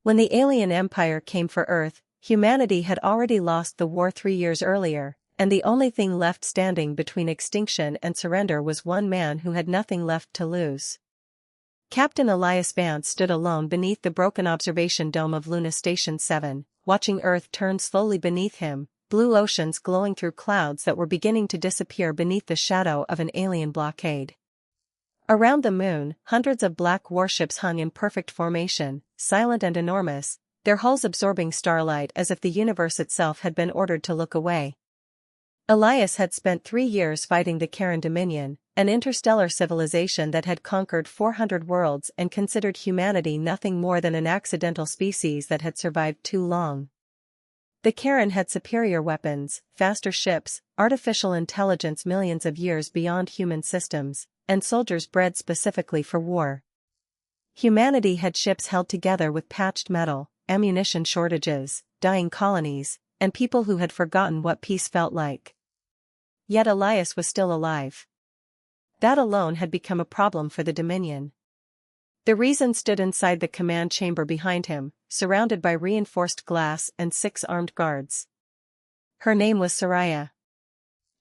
When the alien empire came for Earth, humanity had already lost the war 3 years earlier, and the only thing left standing between extinction and surrender was one man who had nothing left to lose. Captain Elias Vance stood alone beneath the broken observation dome of Luna Station 7, watching Earth turn slowly beneath him, blue oceans glowing through clouds that were beginning to disappear beneath the shadow of an alien blockade. Around the moon, hundreds of black warships hung in perfect formation, silent and enormous, their hulls absorbing starlight as if the universe itself had been ordered to look away. Elias had spent 3 years fighting the Karen Dominion, an interstellar civilization that had conquered 400 worlds and considered humanity nothing more than an accidental species that had survived too long. The Karen had superior weapons, faster ships, artificial intelligence millions of years beyond human systems, and soldiers bred specifically for war. Humanity had ships held together with patched metal, ammunition shortages, dying colonies, and people who had forgotten what peace felt like. Yet Elias was still alive. That alone had become a problem for the Dominion. The reason stood inside the command chamber behind him, surrounded by reinforced glass and 6 armed guards. Her name was Seraya.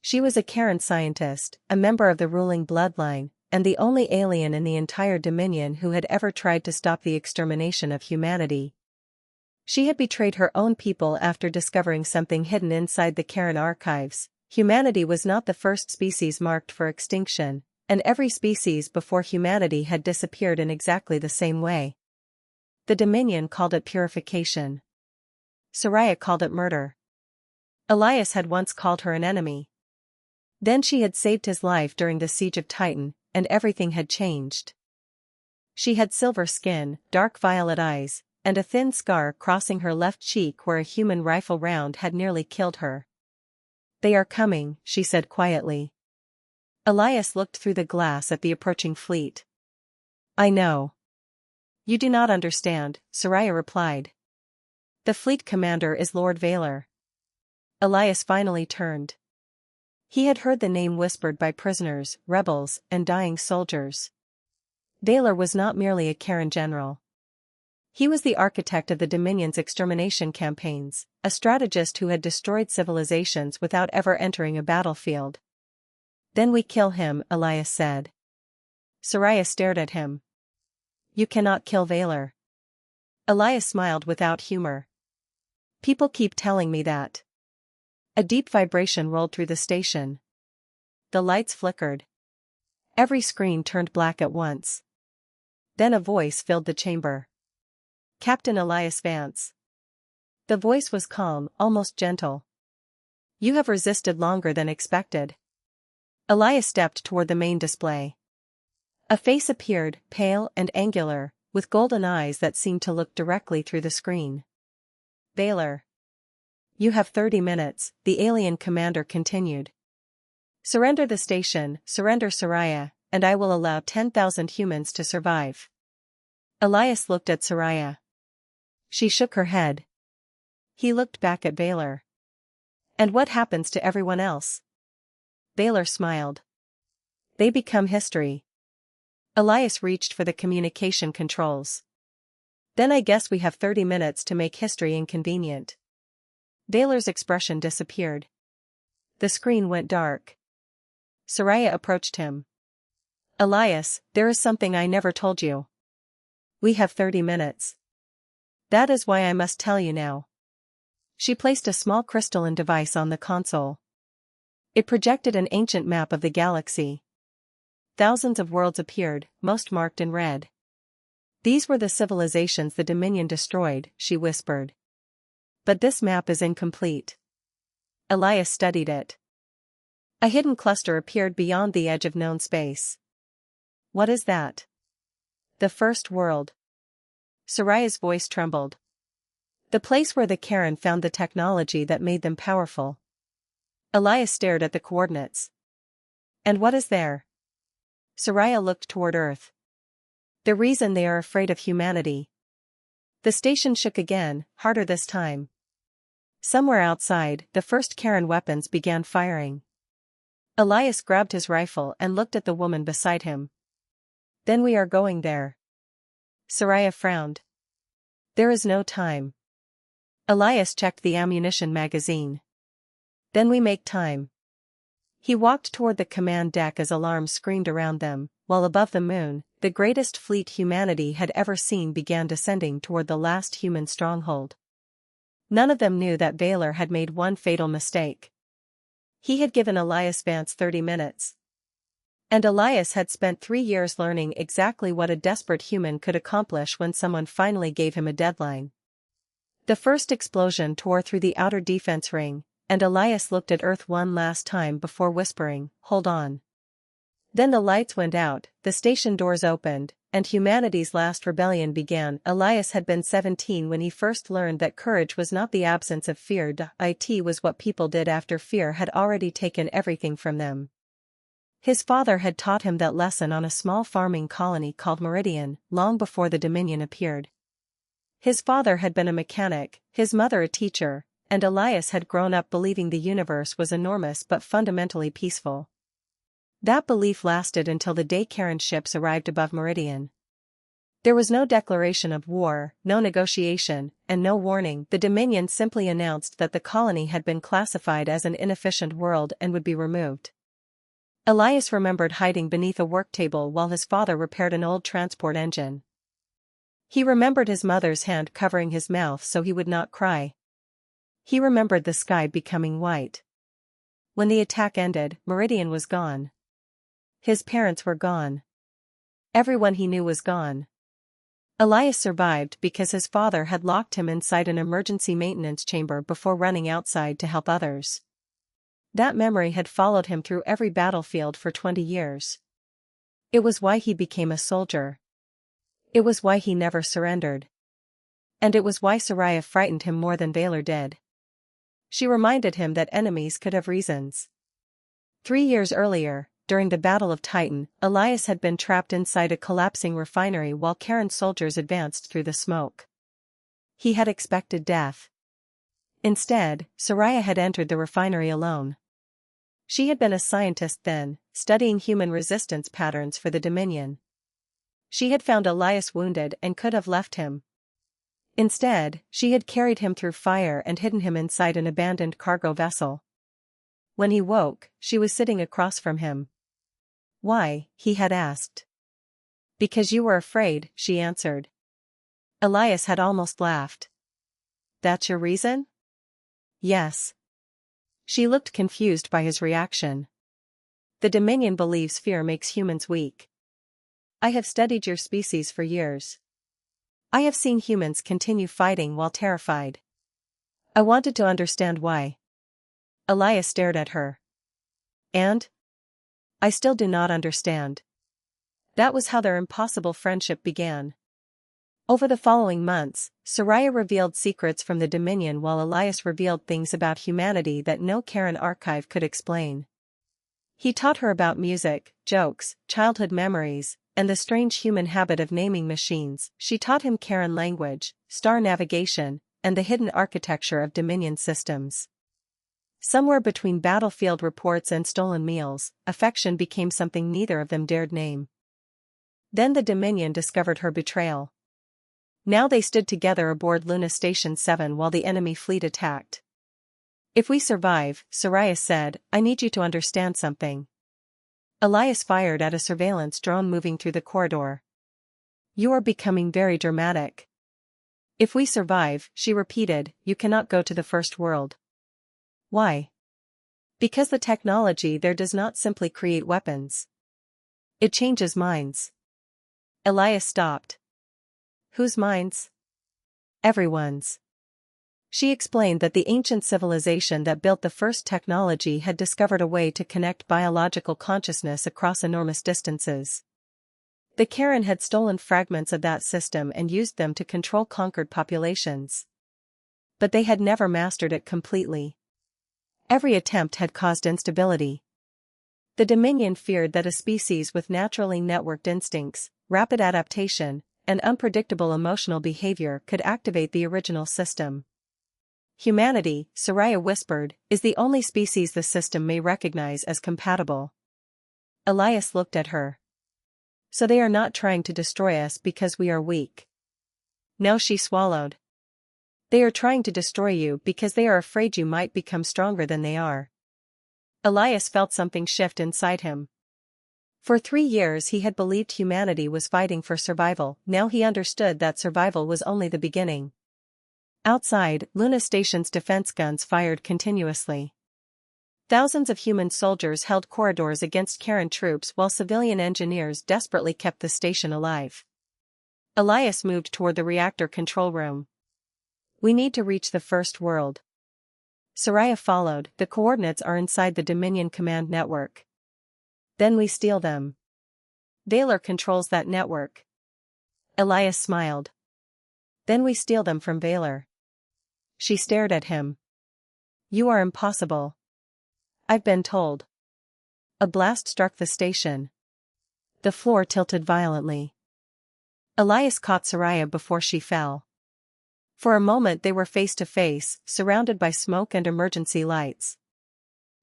She was a Karen scientist, a member of the ruling bloodline, and the only alien in the entire Dominion who had ever tried to stop the extermination of humanity. She had betrayed her own people after discovering something hidden inside the Karen archives. Humanity was not the first species marked for extinction, and every species before humanity had disappeared in exactly the same way. The Dominion called it purification. Seraya called it murder. Elias had once called her an enemy. Then she had saved his life during the siege of Titan, and everything had changed. She had silver skin, dark violet eyes, and a thin scar crossing her left cheek where a human rifle round had nearly killed her. "They are coming," she said quietly. Elias looked through the glass at the approaching fleet. "I know. You do not understand," Seraya replied. "The fleet commander is Lord Vaelor." Elias finally turned. He had heard the name whispered by prisoners, rebels, and dying soldiers. Vaelor was not merely a Karen general. He was the architect of the Dominion's extermination campaigns, a strategist who had destroyed civilizations without ever entering a battlefield. "Then we kill him," Elias said. Seraya stared at him. "You cannot kill Vaelor." Elias smiled without humor. "People keep telling me that." A deep vibration rolled through the station. The lights flickered. Every screen turned black at once. Then a voice filled the chamber. "Captain Elias Vance." The voice was calm, almost gentle. "You have resisted longer than expected." Elias stepped toward the main display. A face appeared, pale and angular, with golden eyes that seemed to look directly through the screen. "Vaelor. You have 30 minutes, the alien commander continued. "Surrender the station, surrender Seraya, and I will allow 10,000 humans to survive." Elias looked at Seraya. She shook her head. He looked back at Vaelor. "And what happens to everyone else?" Vaelor smiled. "They become history." Elias reached for the communication controls. "Then I guess we have 30 minutes to make history inconvenient." Vaelor's expression disappeared. The screen went dark. Seraya approached him. "Elias, there is something I never told you. We have 30 minutes. That is why I must tell you now." She placed a small crystalline device on the console. It projected an ancient map of the galaxy. Thousands of worlds appeared, most marked in red. "These were the civilizations the Dominion destroyed," she whispered. "But this map is incomplete." Elias studied it. A hidden cluster appeared beyond the edge of known space. "What is that?" "The first world." Seraya's voice trembled. "The place where the Karen found the technology that made them powerful." Elias stared at the coordinates. "And what is there?" Seraya looked toward Earth. "The reason they are afraid of humanity." The station shook again, harder this time. Somewhere outside, the first Karen weapons began firing. Elias grabbed his rifle and looked at the woman beside him. "Then we are going there." Seraya frowned. There is no time. Elias checked the ammunition magazine. Then we make time. He walked toward the command deck as alarms screamed around them, while above the moon, the greatest fleet humanity had ever seen began descending toward the last human stronghold. None of them knew that Vaelor had made one fatal mistake. He had given Elias Vance 30 minutes. And Elias had spent 3 years learning exactly what a desperate human could accomplish when someone finally gave him a deadline. The first explosion tore through the outer defense ring, and Elias looked at Earth one last time before whispering, "Hold on." Then the lights went out, the station doors opened, and humanity's last rebellion began. Elias had been 17 when he first learned that courage was not the absence of fear. It was what people did after fear had already taken everything from them. His father had taught him that lesson on a small farming colony called Meridian, long before the Dominion appeared. His father had been a mechanic, his mother a teacher, and Elias had grown up believing the universe was enormous but fundamentally peaceful. That belief lasted until the day Karen ships arrived above Meridian. There was no declaration of war, no negotiation, and no warning. The Dominion simply announced that the colony had been classified as an inefficient world and would be removed. Elias remembered hiding beneath a work table while his father repaired an old transport engine. He remembered his mother's hand covering his mouth so he would not cry. He remembered the sky becoming white. When the attack ended, Meridian was gone. His parents were gone. Everyone he knew was gone. Elias survived because his father had locked him inside an emergency maintenance chamber before running outside to help others. That memory had followed him through every battlefield for 20 years. It was why he became a soldier. It was why he never surrendered. And it was why Seraya frightened him more than Vaelor did. She reminded him that enemies could have reasons. 3 years earlier, during the Battle of Titan, Elias had been trapped inside a collapsing refinery while Karen's soldiers advanced through the smoke. He had expected death. Instead, Seraya had entered the refinery alone. She had been a scientist then, studying human resistance patterns for the Dominion. She had found Elias wounded and could have left him. Instead, she had carried him through fire and hidden him inside an abandoned cargo vessel. When he woke, she was sitting across from him. "Why?" he had asked. "Because you were afraid," she answered. Elias had almost laughed. "That's your reason?" "Yes." She looked confused by his reaction. "The Dominion believes fear makes humans weak. I have studied your species for years. I have seen humans continue fighting while terrified. I wanted to understand why." Elias stared at her. "And? I still do not understand." That was how their impossible friendship began. Over the following months, Seraya revealed secrets from the Dominion while Elias revealed things about humanity that no Karen archive could explain. He taught her about music, jokes, childhood memories, and the strange human habit of naming machines. She taught him Karen language, star navigation, and the hidden architecture of Dominion systems. Somewhere between battlefield reports and stolen meals, affection became something neither of them dared name. Then the Dominion discovered her betrayal. Now they stood together aboard Luna Station 7 while the enemy fleet attacked. "If we survive," Seraya said, "I need you to understand something." Elias fired at a surveillance drone moving through the corridor. "You are becoming very dramatic." "If we survive," she repeated, "you cannot go to the First World." "Why?" "Because the technology there does not simply create weapons. It changes minds." Elias stopped. "Whose minds?" "Everyone's." She explained that the ancient civilization that built the first technology had discovered a way to connect biological consciousness across enormous distances. The Karen had stolen fragments of that system and used them to control conquered populations. But they had never mastered it completely. Every attempt had caused instability. The Dominion feared that a species with naturally networked instincts, rapid adaptation, and unpredictable emotional behavior could activate the original system. "Humanity," Seraya whispered, "is the only species the system may recognize as compatible." Elias looked at her. "So they are not trying to destroy us because we are weak." Now she swallowed. They are trying to destroy you because they are afraid you might become stronger than they are. Elias felt something shift inside him. For 3 years he had believed humanity was fighting for survival, now he understood that survival was only the beginning. Outside, Luna Station's defense guns fired continuously. Thousands of human soldiers held corridors against Karen troops while civilian engineers desperately kept the station alive. Elias moved toward the reactor control room. We need to reach the first world. Seraya followed, the coordinates are inside the Dominion command network. Then we steal them. Vaelor controls that network. Elias smiled. Then we steal them from Vaelor. She stared at him. You are impossible. I've been told. A blast struck the station. The floor tilted violently. Elias caught Seraya before she fell. For a moment they were face to face, surrounded by smoke and emergency lights.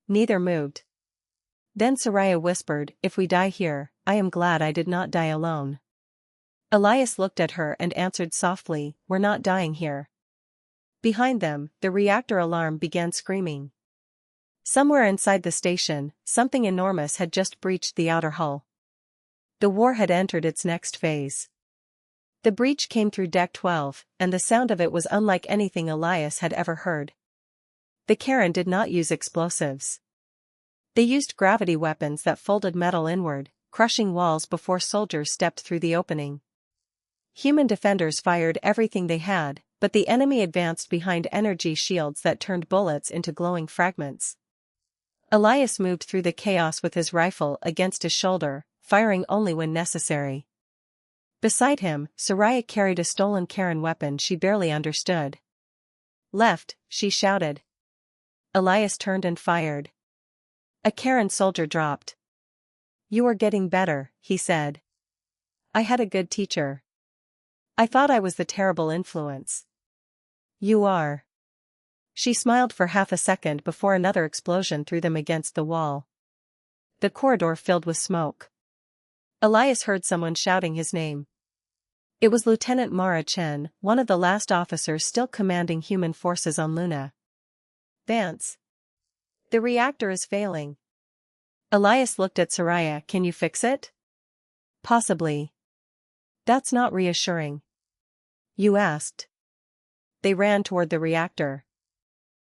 Neither moved. Then Seraya whispered, if we die here, I am glad I did not die alone. Elias looked at her and answered softly, we're not dying here. Behind them, the reactor alarm began screaming. Somewhere inside the station, something enormous had just breached the outer hull. The war had entered its next phase. The breach came through Deck 12, and the sound of it was unlike anything Elias had ever heard. The Karen did not use explosives. They used gravity weapons that folded metal inward, crushing walls before soldiers stepped through the opening. Human defenders fired everything they had, but the enemy advanced behind energy shields that turned bullets into glowing fragments. Elias moved through the chaos with his rifle against his shoulder, firing only when necessary. Beside him, Seraya carried a stolen Karen weapon she barely understood. Left, she shouted. Elias turned and fired. A Karen soldier dropped. You are getting better, he said. I had a good teacher. I thought I was the terrible influence. You are. She smiled for half a second before another explosion threw them against the wall. The corridor filled with smoke. Elias heard someone shouting his name. It was Lieutenant Mara Chen, one of the last officers still commanding human forces on Luna. Vance. The reactor is failing. Elias looked at Seraya, can you fix it? Possibly. That's not reassuring. You asked. They ran toward the reactor.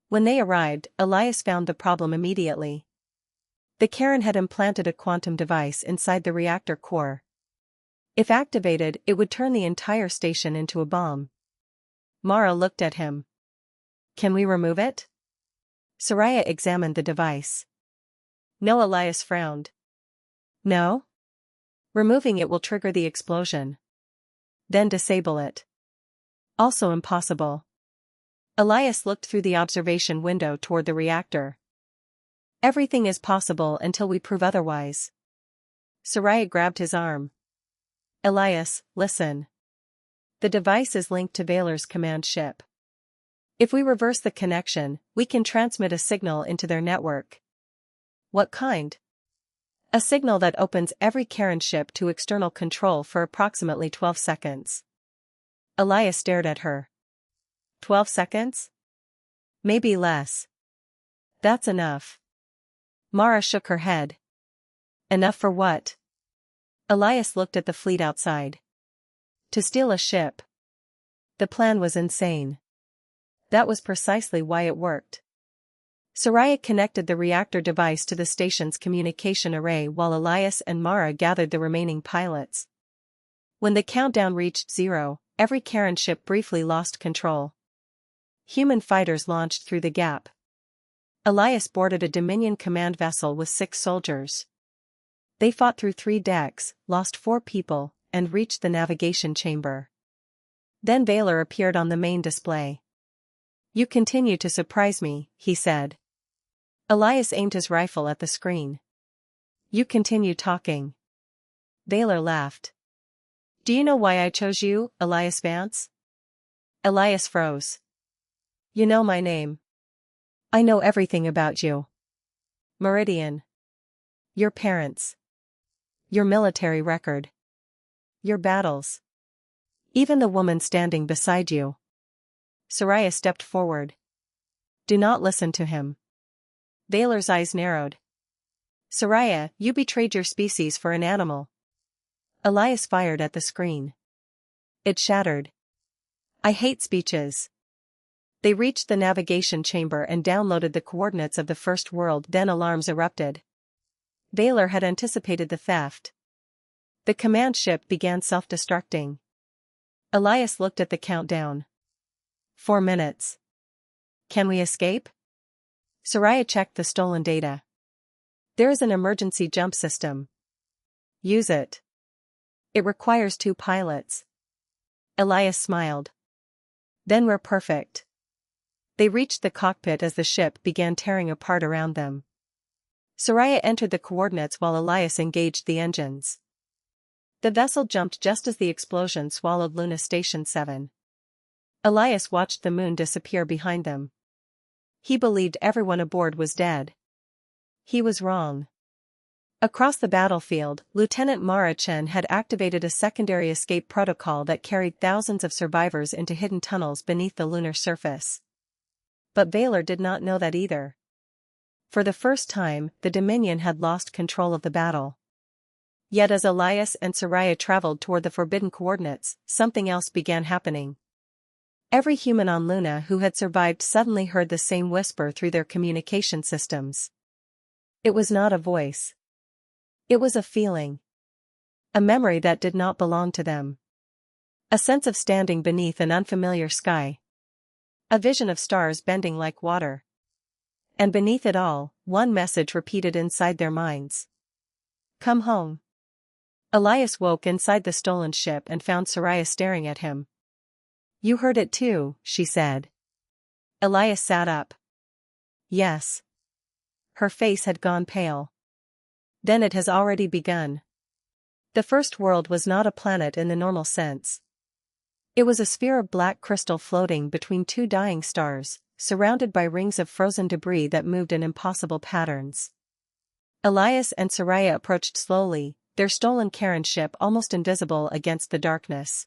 When they arrived, Elias found the problem immediately. The Karen had implanted a quantum device inside the reactor core. If activated, it would turn the entire station into a bomb. Mara looked at him. Can we remove it? Seraya examined the device. No, Elias frowned. No? Removing it will trigger the explosion. Then disable it. Also impossible. Elias looked through the observation window toward the reactor. Everything is possible until we prove otherwise. Seraya grabbed his arm. Elias, listen. The device is linked to Vaelor's command ship. If we reverse the connection, we can transmit a signal into their network. What kind? A signal that opens every Karen ship to external control for approximately 12 seconds. Elias stared at her. 12 seconds? Maybe less. That's enough. Mara shook her head. Enough for what? Elias looked at the fleet outside. To steal a ship. The plan was insane. That was precisely why it worked. Seraya connected the reactor device to the station's communication array while Elias and Mara gathered the remaining pilots. When the countdown reached 0, every Karen ship briefly lost control. Human fighters launched through the gap. Elias boarded a Dominion command vessel with 6 soldiers. They fought through 3 decks, lost 4 people, and reached the navigation chamber. Then Vaelor appeared on the main display. You continue to surprise me, he said. Elias aimed his rifle at the screen. You continue talking. Vaelor laughed. Do you know why I chose you, Elias Vance? Elias froze. You know my name. I know everything about you. Meridian. Your parents. Your military record. Your battles. Even the woman standing beside you. Seraya stepped forward. Do not listen to him. Vaelor's eyes narrowed. Seraya, you betrayed your species for an animal. Elias fired at the screen. It shattered. I hate speeches. They reached the navigation chamber and downloaded the coordinates of the first world. Then alarms erupted. Vaelor had anticipated the theft. The command ship began self-destructing. Elias looked at the countdown. 4 minutes. Can we escape? Seraya checked the stolen data. There is an emergency jump system. Use it. It requires 2 pilots. Elias smiled. Then we're perfect. They reached the cockpit as the ship began tearing apart around them. Seraya entered the coordinates while Elias engaged the engines. The vessel jumped just as the explosion swallowed Luna Station 7. Elias watched the moon disappear behind them. He believed everyone aboard was dead. He was wrong. Across the battlefield, Lieutenant Mara Chen had activated a secondary escape protocol that carried thousands of survivors into hidden tunnels beneath the lunar surface. But Vaelor did not know that either. For the first time, the Dominion had lost control of the battle. Yet as Elias and Seraya traveled toward the forbidden coordinates, something else began happening. Every human on Luna who had survived suddenly heard the same whisper through their communication systems. It was not a voice. It was a feeling. A memory that did not belong to them. A sense of standing beneath an unfamiliar sky. A vision of stars bending like water. And beneath it all, one message repeated inside their minds. Come home. Elias woke inside the stolen ship and found Seraya staring at him. You heard it too, she said. Elias sat up. Yes. Her face had gone pale. Then it has already begun. The first world was not a planet in the normal sense. It was a sphere of black crystal floating between 2 dying stars, surrounded by rings of frozen debris that moved in impossible patterns. Elias and Seraya approached slowly, their stolen Karen ship almost invisible against the darkness.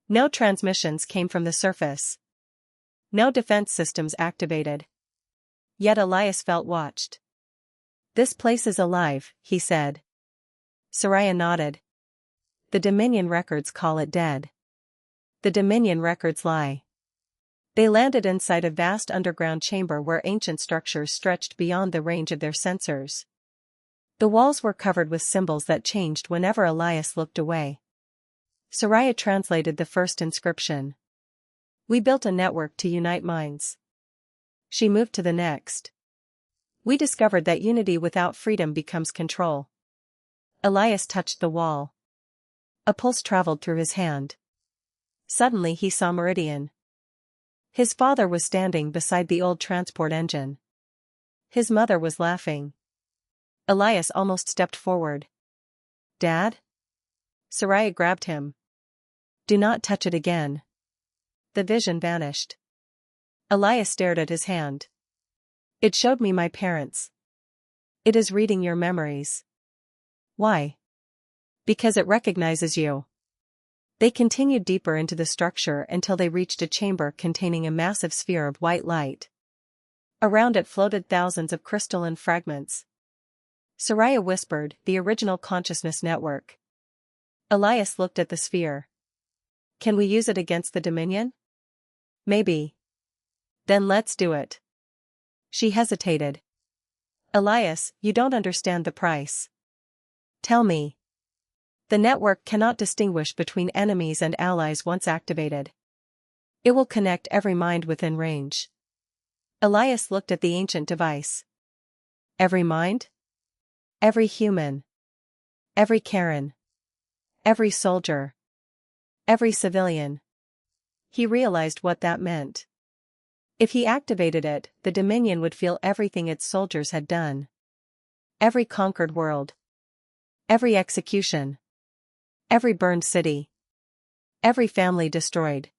No transmissions came from the surface. No defense systems activated. Yet Elias felt watched. This place is alive, he said. Seraya nodded. The Dominion records call it dead. The Dominion records lie. They landed inside a vast underground chamber where ancient structures stretched beyond the range of their sensors. The walls were covered with symbols that changed whenever Elias looked away. Seraya translated the first inscription. We built a network to unite minds. She moved to the next. We discovered that unity without freedom becomes control. Elias touched the wall. A pulse traveled through his hand. Suddenly he saw Meridian. His father was standing beside the old transport engine. His mother was laughing. Elias almost stepped forward. Dad? Seraya grabbed him. Do not touch it again. The vision vanished. Elias stared at his hand. It showed me my parents. It is reading your memories. Why? Because it recognizes you. They continued deeper into the structure until they reached a chamber containing a massive sphere of white light. Around it floated thousands of crystalline fragments. Seraya whispered, the original consciousness network. Elias looked at the sphere. Can we use it against the Dominion? Maybe. Then let's do it. She hesitated. Elias, you don't understand the price. Tell me. The network cannot distinguish between enemies and allies once activated. It will connect every mind within range. Elias looked at the ancient device. Every mind? Every human. Every Karen. Every soldier. Every civilian. He realized what that meant. If he activated it, the Dominion would feel everything its soldiers had done. Every conquered world. Every execution. Every burned city. Every family destroyed.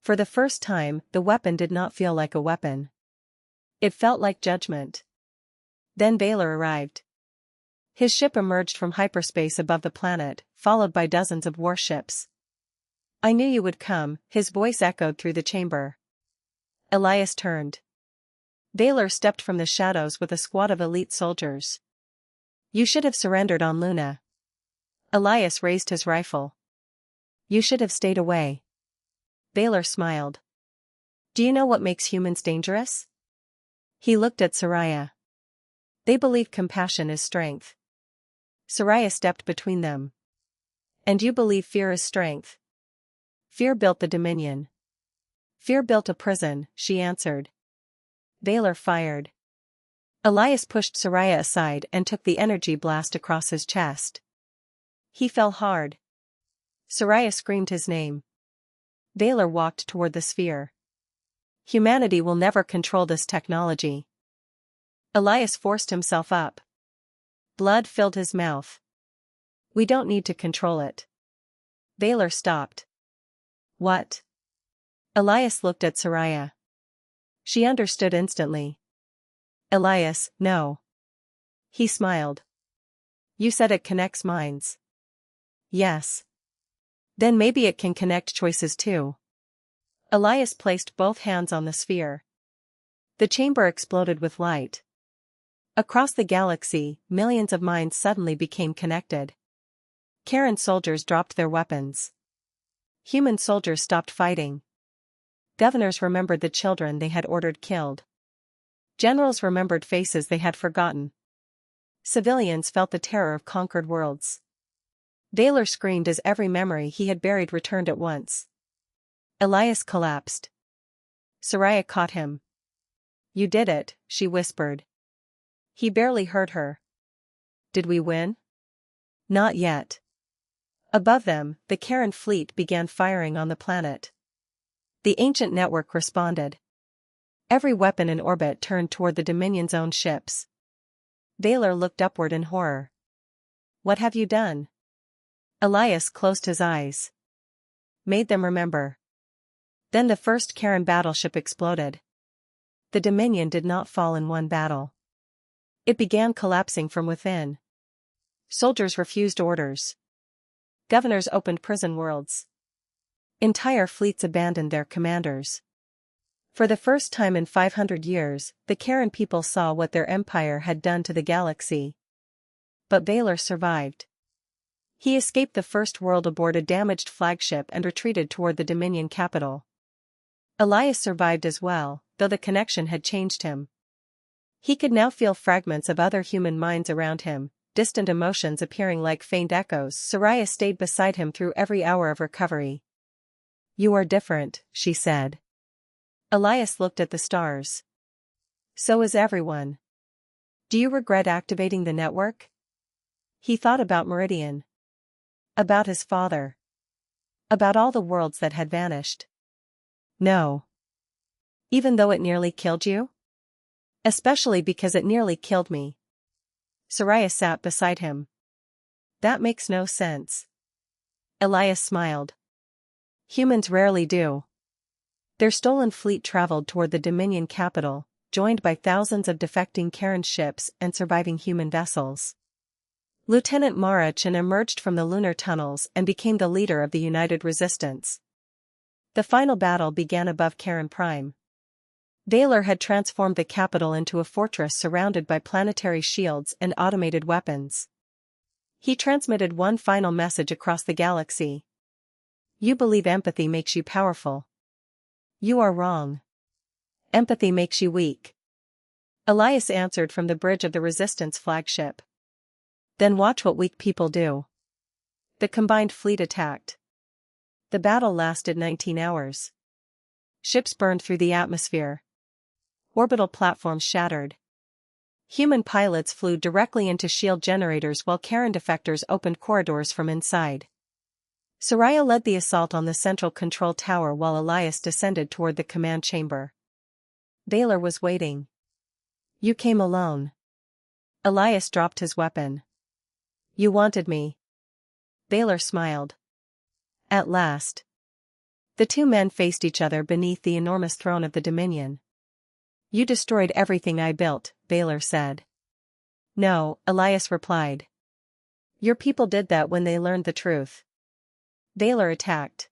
For the first time, the weapon did not feel like a weapon. It felt like judgment. Then Vaelor arrived. His ship emerged from hyperspace above the planet, followed by dozens of warships. I knew you would come, his voice echoed through the chamber. Elias turned. Vaelor stepped from the shadows with a squad of elite soldiers. You should have surrendered on Luna. Elias raised his rifle. You should have stayed away. Vaelor smiled. Do you know what makes humans dangerous? He looked at Seraya. They believe compassion is strength. Seraya stepped between them. And you believe fear is strength. Fear built the Dominion. Fear built a prison, she answered. Vaelor fired. Elias pushed Seraya aside and took the energy blast across his chest. He fell hard. Seraya screamed his name. Vaelor walked toward the sphere. Humanity will never control this technology. Elias forced himself up. Blood filled his mouth. We don't need to control it. Vaelor stopped. What? Elias looked at Seraya. She understood instantly. Elias, no. He smiled. You said it connects minds. Yes. Then maybe it can connect choices too. Elias placed both hands on the sphere. The chamber exploded with light. Across the galaxy, millions of minds suddenly became connected. Karen soldiers dropped their weapons. Human soldiers stopped fighting. Governors remembered the children they had ordered killed. Generals remembered faces they had forgotten. Civilians felt the terror of conquered worlds. Vaelor screamed as every memory he had buried returned at once. Elias collapsed. Seraya caught him. You did it, she whispered. He barely heard her. Did we win? Not yet. Above them, the Karen fleet began firing on the planet. The ancient network responded. Every weapon in orbit turned toward the Dominion's own ships. Vaelor looked upward in horror. What have you done? Elias closed his eyes. Made them remember. Then the first Karen battleship exploded. The Dominion did not fall in one battle. It began collapsing from within. Soldiers refused orders. Governors opened prison worlds. Entire fleets abandoned their commanders. For the first time in 500 years, the Karen people saw what their empire had done to the galaxy. But Vaelor survived. He escaped the First World aboard a damaged flagship and retreated toward the Dominion capital. Elias survived as well, though the connection had changed him. He could now feel fragments of other human minds around him, distant emotions appearing like faint echoes. Seraya stayed beside him through every hour of recovery. You are different, she said. Elias looked at the stars. So is everyone. Do you regret activating the network? He thought about Meridian. About his father. About all the worlds that had vanished. No. Even though it nearly killed you? Especially because it nearly killed me. Seraya sat beside him. That makes no sense. Elias smiled. Humans rarely do. Their stolen fleet traveled toward the Dominion capital, joined by thousands of defecting Karen ships and surviving human vessels. Lieutenant Marachin emerged from the lunar tunnels and became the leader of the United Resistance. The final battle began above Karen Prime. Vaelor had transformed the capital into a fortress surrounded by planetary shields and automated weapons. He transmitted one final message across the galaxy. You believe empathy makes you powerful. You are wrong. Empathy makes you weak. Elias answered from the bridge of the Resistance flagship. Then watch what weak people do. The combined fleet attacked. The battle lasted 19 hours. Ships burned through the atmosphere. Orbital platforms shattered. Human pilots flew directly into shield generators while Karen defectors opened corridors from inside. Seraya led the assault on the central control tower while Elias descended toward the command chamber. Vaelor was waiting. You came alone. Elias dropped his weapon. You wanted me. Vaelor smiled. At last. The two men faced each other beneath the enormous throne of the Dominion. You destroyed everything I built, Vaelor said. No, Elias replied. Your people did that when they learned the truth. Vaelor attacked.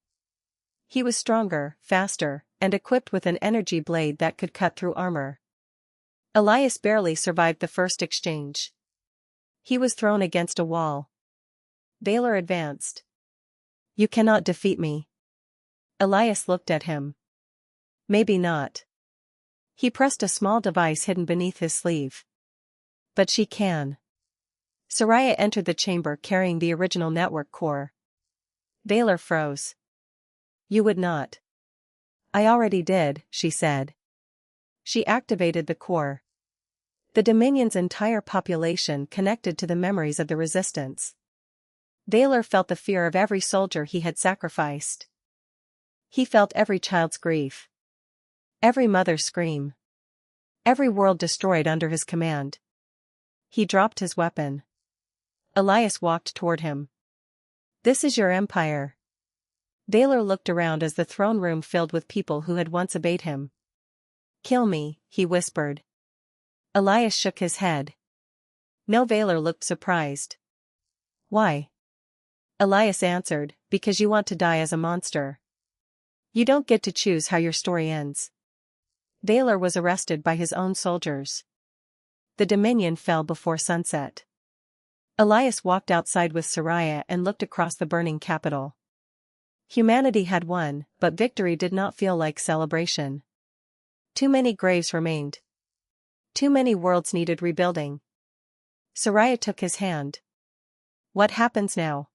He was stronger, faster, and equipped with an energy blade that could cut through armor. Elias barely survived the first exchange. He was thrown against a wall. Vaelor advanced. "You cannot defeat me." Elias looked at him. "Maybe not." He pressed a small device hidden beneath his sleeve. "But she can." Seraya entered the chamber carrying the original network core. Vaelor froze. "You would not." "I already did," she said. She activated the core. The Dominion's entire population connected to the memories of the resistance. Vaelor felt the fear of every soldier he had sacrificed. He felt every child's grief. Every mother's scream. Every world destroyed under his command. He dropped his weapon. Elias walked toward him. "This is your empire." Vaelor looked around as the throne room filled with people who had once obeyed him. "Kill me," he whispered. Elias shook his head. No. Vaelor looked surprised. "Why?" Elias answered, "Because you want to die as a monster. You don't get to choose how your story ends." Vaelor was arrested by his own soldiers. The Dominion fell before sunset. Elias walked outside with Seraya and looked across the burning capital. Humanity had won, but victory did not feel like celebration. Too many graves remained. Too many worlds needed rebuilding. Seraya took his hand. "What happens now?"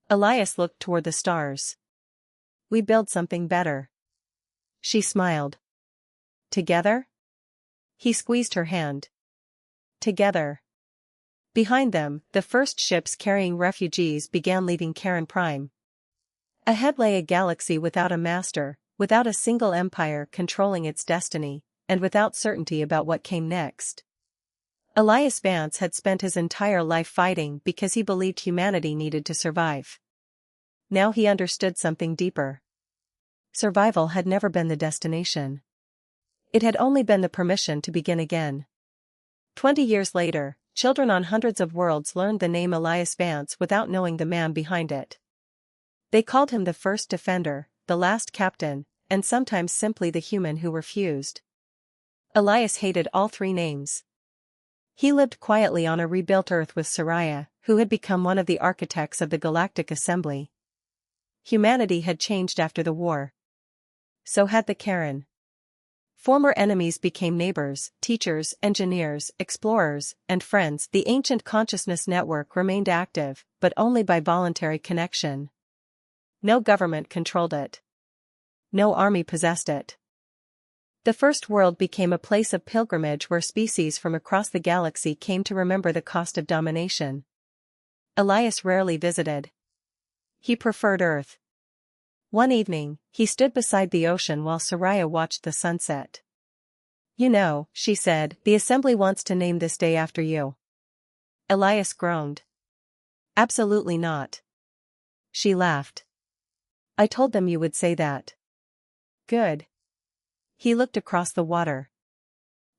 Elias looked toward the stars. "We build something better." She smiled. "Together?" He squeezed her hand. "Together." Behind them, the first ships carrying refugees began leaving Karen Prime. Ahead lay a galaxy without a master, without a single empire controlling its destiny, and without certainty about what came next. Elias Vance had spent his entire life fighting because he believed humanity needed to survive. Now he understood something deeper. Survival had never been the destination. It had only been the permission to begin again. 20 years later, children on hundreds of worlds learned the name Elias Vance without knowing the man behind it. They called him the first defender, the last captain, and sometimes simply the human who refused. Elias hated all three names. He lived quietly on a rebuilt Earth with Seraya, who had become one of the architects of the Galactic Assembly. Humanity had changed after the war. So had the Karen. Former enemies became neighbors, teachers, engineers, explorers, and friends. The ancient consciousness network remained active, but only by voluntary connection. No government controlled it. No army possessed it. The first world became a place of pilgrimage where species from across the galaxy came to remember the cost of domination. Elias rarely visited. He preferred Earth. One evening, he stood beside the ocean while Seraya watched the sunset. "You know," she said, "the Assembly wants to name this day after you." Elias groaned. "Absolutely not." She laughed. "I told them you would say that." "Good." He looked across the water.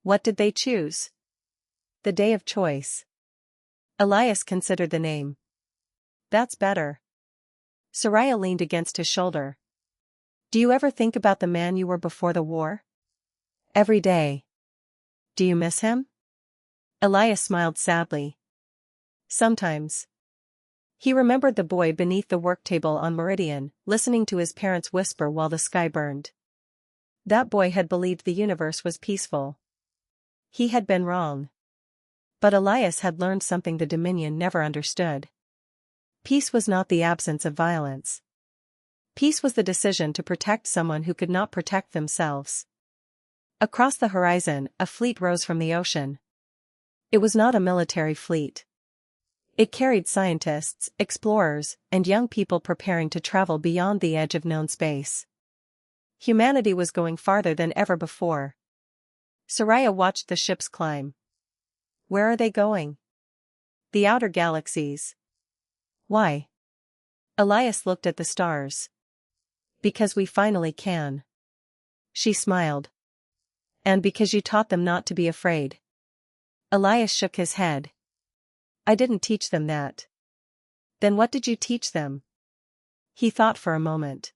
"What did they choose?" "The day of choice." Elias considered the name. "That's better." Seraya leaned against his shoulder. "Do you ever think about the man you were before the war?" "Every day." "Do you miss him?" Elias smiled sadly. "Sometimes." He remembered the boy beneath the work table on Meridian, listening to his parents whisper while the sky burned. That boy had believed the universe was peaceful. He had been wrong. But Elias had learned something the Dominion never understood. Peace was not the absence of violence. Peace was the decision to protect someone who could not protect themselves. Across the horizon, a fleet rose from the ocean. It was not a military fleet. It carried scientists, explorers, and young people preparing to travel beyond the edge of known space. Humanity was going farther than ever before. Seraya watched the ships climb. "Where are they going?" "The outer galaxies." "Why?" Elias looked at the stars. "Because we finally can." She smiled. "And because you taught them not to be afraid." Elias shook his head. "I didn't teach them that." "Then what did you teach them?" He thought for a moment.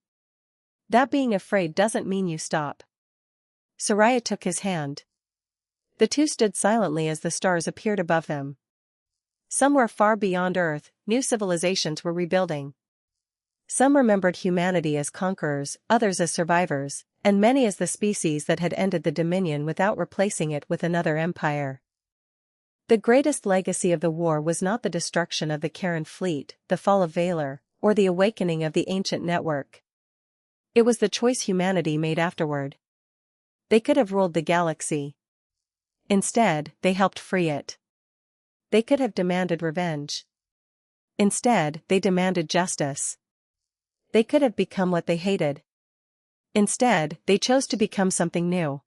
That being afraid doesn't mean you stop. Seraya took his hand. The two stood silently as the stars appeared above them. Somewhere far beyond Earth, new civilizations were rebuilding. Some remembered humanity as conquerors, others as survivors, and many as the species that had ended the Dominion without replacing it with another empire. The greatest legacy of the war was not the destruction of the Karen fleet, the fall of Vaelor, or the awakening of the ancient network. It was the choice humanity made afterward. They could have ruled the galaxy. Instead, they helped free it. They could have demanded revenge. Instead, they demanded justice. They could have become what they hated. Instead, they chose to become something new.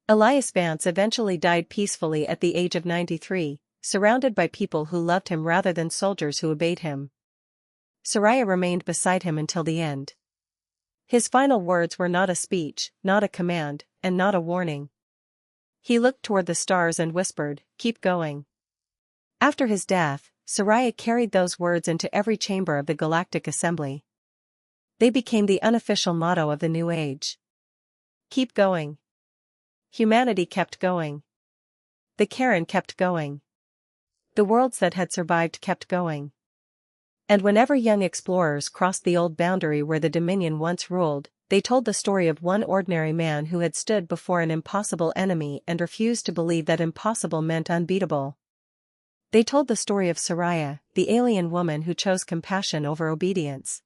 Elias Vance eventually died peacefully at the age of 93, surrounded by people who loved him rather than soldiers who obeyed him. Seraya remained beside him until the end. His final words were not a speech, not a command, and not a warning. He looked toward the stars and whispered, "Keep going." After his death, Seraya carried those words into every chamber of the Galactic Assembly. They became the unofficial motto of the new age. Keep going. Humanity kept going. The Karen kept going. The worlds that had survived kept going. And whenever young explorers crossed the old boundary where the Dominion once ruled, they told the story of one ordinary man who had stood before an impossible enemy and refused to believe that impossible meant unbeatable. They told the story of Seraya, the alien woman who chose compassion over obedience.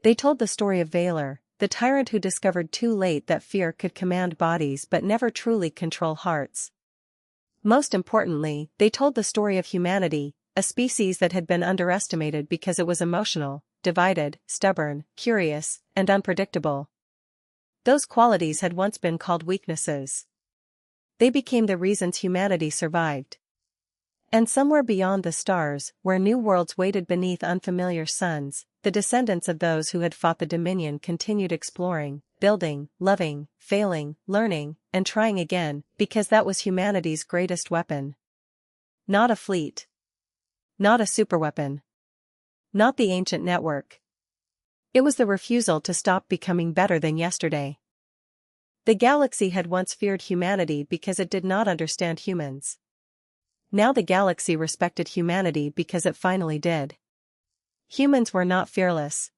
They told the story of Vaelor, the tyrant who discovered too late that fear could command bodies but never truly control hearts. Most importantly, they told the story of humanity, a species that had been underestimated because it was emotional, divided, stubborn, curious, and unpredictable. Those qualities had once been called weaknesses. They became the reasons humanity survived. And somewhere beyond the stars, where new worlds waited beneath unfamiliar suns, the descendants of those who had fought the Dominion continued exploring, building, loving, failing, learning, and trying again, because that was humanity's greatest weapon. Not a fleet. Not a superweapon. Not the ancient network. It was the refusal to stop becoming better than yesterday. The galaxy had once feared humanity because it did not understand humans. Now the galaxy respected humanity because it finally did. Humans were not fearless.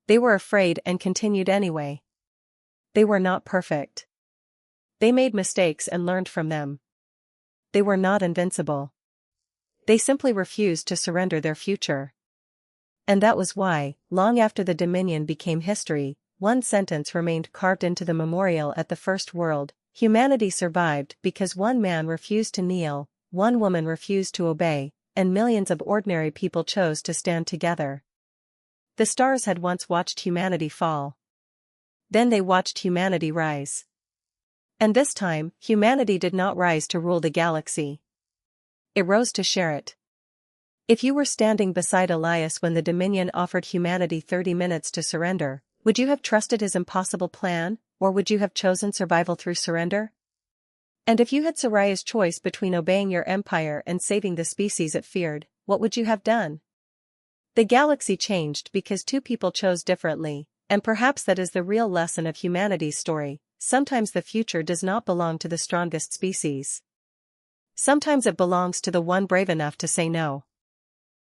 They were afraid and continued anyway. They were not perfect. They made mistakes and learned from them. They were not invincible. They simply refused to surrender their future. And that was why, long after the Dominion became history, one sentence remained carved into the memorial at the First World: humanity survived because one man refused to kneel, one woman refused to obey, and millions of ordinary people chose to stand together. The stars had once watched humanity fall. Then they watched humanity rise. And this time, humanity did not rise to rule the galaxy. It rose to share it. If you were standing beside Elias when the Dominion offered humanity 30 minutes to surrender, would you have trusted his impossible plan, or would you have chosen survival through surrender? And if you had Seraya's choice between obeying your empire and saving the species it feared, what would you have done? The galaxy changed because two people chose differently, and perhaps that is the real lesson of humanity's story. Sometimes the future does not belong to the strongest species. Sometimes it belongs to the one brave enough to say no.